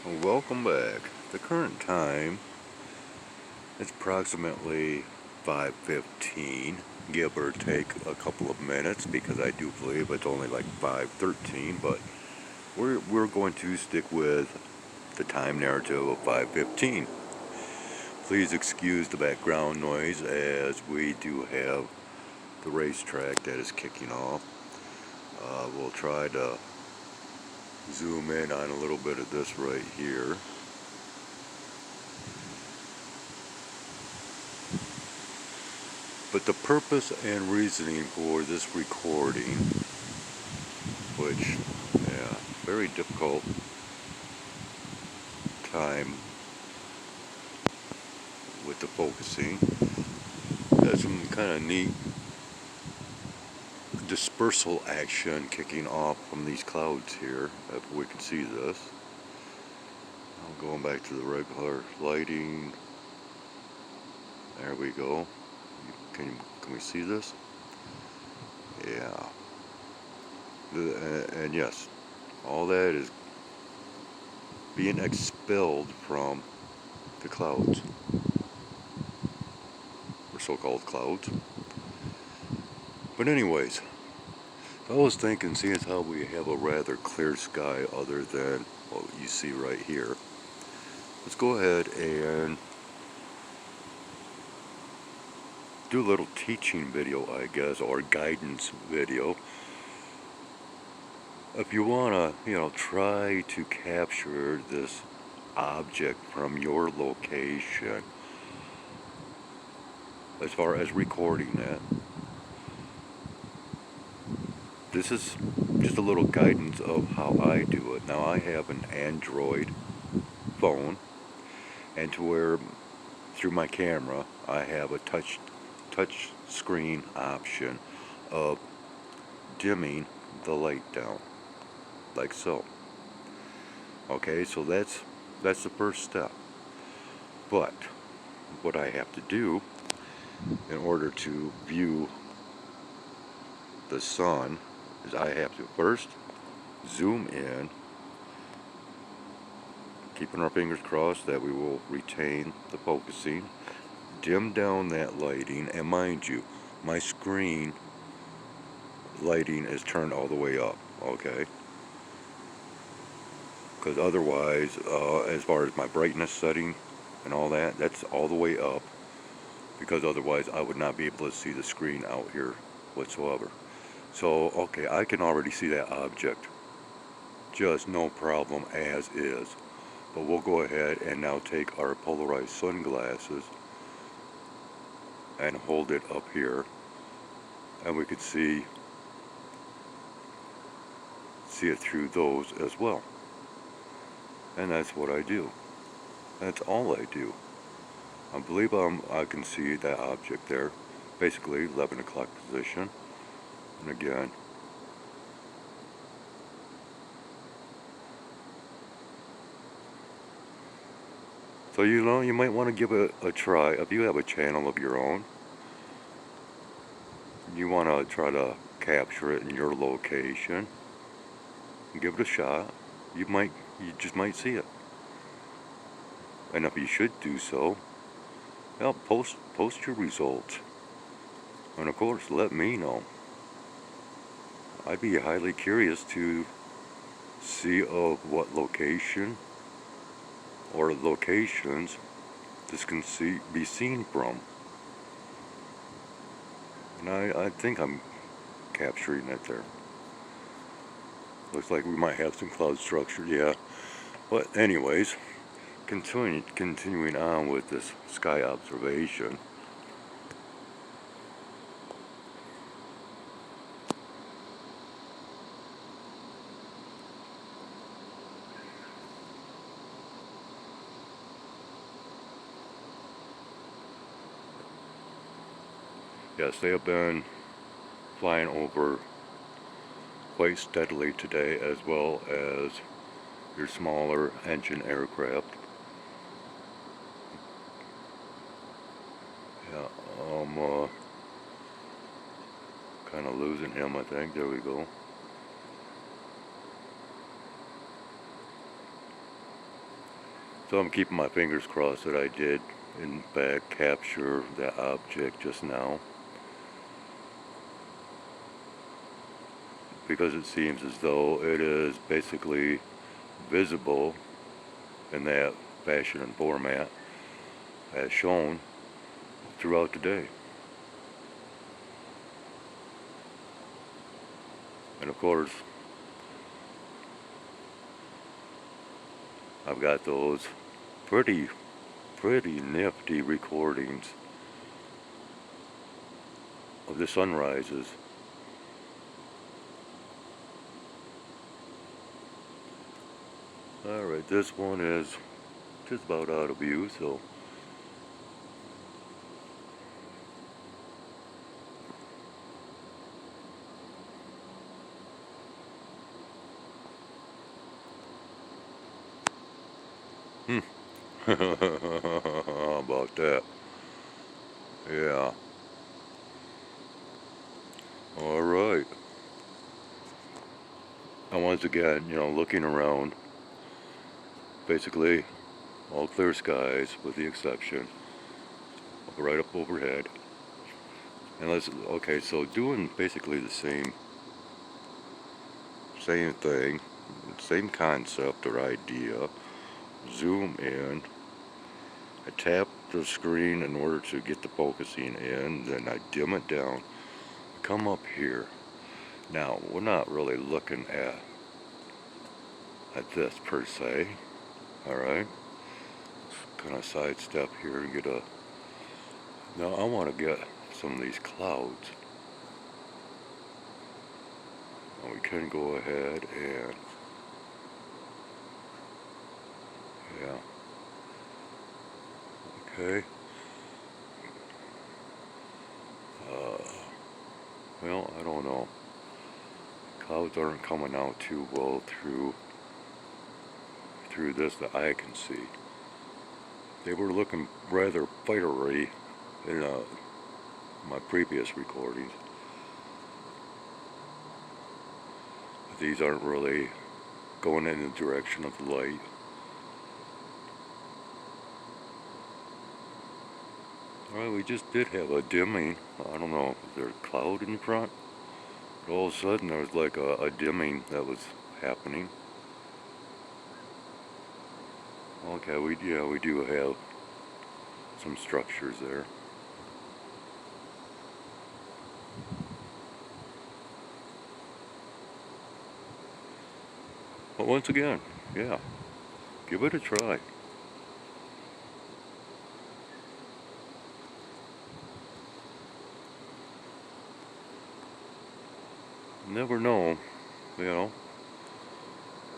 Welcome back. The current time is approximately 5:15, give or take a couple of minutes, because I do believe it's only like 5:13, but we're going to stick with the time narrative of 5:15. Please excuse the background noise as we do have the racetrack that is kicking off. We'll try to zoom in on a little bit of this right here. But the purpose and reasoning for this recording, which, very difficult time with the focusing, got some kind of neat dispersal action kicking off from these clouds here, if we can see this. Going back to the regular lighting. There we go. Can we see this? Yeah. And yes, all that is being expelled from the clouds, or so-called clouds. But anyways, I was thinking, seeing as how we have a rather clear sky other than what you see right here, let's go ahead and do a little teaching video, I guess, or guidance video. If you want to, try to capture this object from your location, as far as recording that, this is just a little guidance of how I do it. Now, I have an Android phone, and to where through my camera I have a touch screen option of dimming the light down, like so. Okay, so that's the first step. But what I have to do in order to view the sun is I have to first zoom in, keeping our fingers crossed that we will retain the focusing, dim down that lighting, and mind you, my screen lighting is turned all the way up, okay? Because otherwise, as far as my brightness setting and all that, that's all the way up, because otherwise I would not be able to see the screen out here whatsoever. So, okay, I can already see that object, just no problem as is. But we'll go ahead and now take our polarized sunglasses and hold it up here, and we could see it through those as well. And that's what I do. That's all I do. I believe I can see that object there, basically 11 o'clock position. And again, so you might want to give it a try. If you have a channel of your own, you want to try to capture it in your location, give it a shot. You just might see it. And if you should do so, post your results. And of course, let me know. I'd be highly curious to see of what location or locations this can be seen from. And I think I'm capturing it there. Looks like we might have some cloud structure, yeah. But anyways, continuing on with this sky observation. Yes, they have been flying over quite steadily today, as well as your smaller engine aircraft. Yeah, kind of losing him, I think. There we go. So I'm keeping my fingers crossed that I did in fact capture that object just now, because it seems as though it is basically visible in that fashion and format as shown throughout the day. And of course, I've got those pretty nifty recordings of the sunrises. Alright, this one is just about out of view, so how about that? Yeah. Alright. And once again, looking around, basically all clear skies with the exception of right up overhead. And okay, so doing basically the same thing, same concept or idea. Zoom in. I tap the screen in order to get the focusing in, then I dim it down. Come up here. Now, we're not really looking at this per se. Alright? Kind of sidestep here and get a... Now, I want to get some of these clouds. Now, we can go ahead and... Yeah. Okay. Well, I don't know. Clouds aren't coming out too well through this that I can see. They were looking rather fiery in my previous recordings. But these aren't really going in the direction of the light. Alright, we just did have a dimming. I don't know, is there a cloud in front? But all of a sudden there was like a dimming that was happening. Okay, we do have some structures there. But once again, yeah, give it a try. Never know,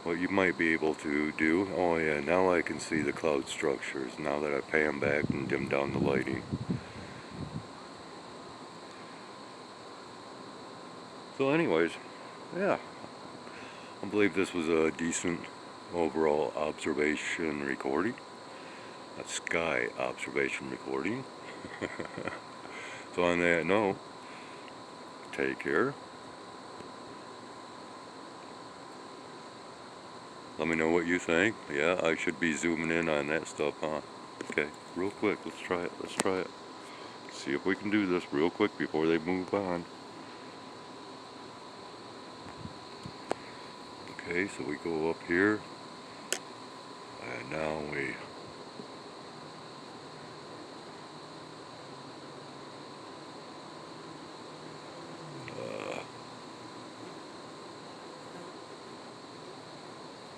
what you might be able to do. Oh yeah, now I can see the cloud structures now that I pan back and dim down the lighting. So anyways, yeah, I believe this was a decent overall observation recording. A sky observation recording. So on that note, take care. Let me know what you think. Yeah, I should be zooming in on that stuff, huh? Okay, real quick, let's try it. See if we can do this real quick before they move on. Okay, so we go up here, and now we...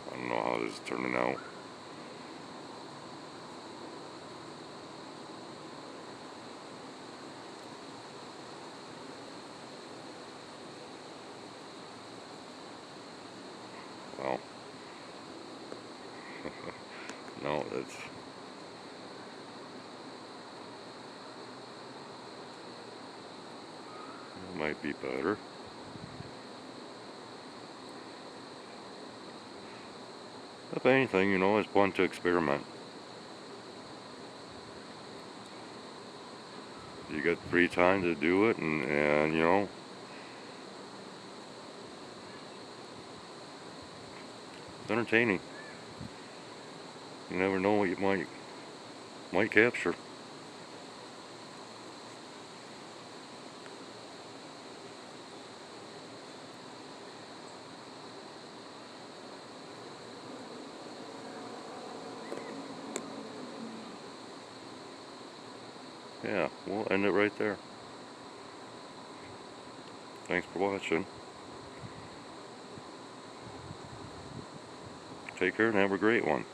I don't know how this is turning out. Well, no, it might be better. If anything, it's fun to experiment. You get free time to do it, and it's entertaining. You never know what you might capture. Yeah, we'll end it right there. Thanks for watching. Take care and have a great one.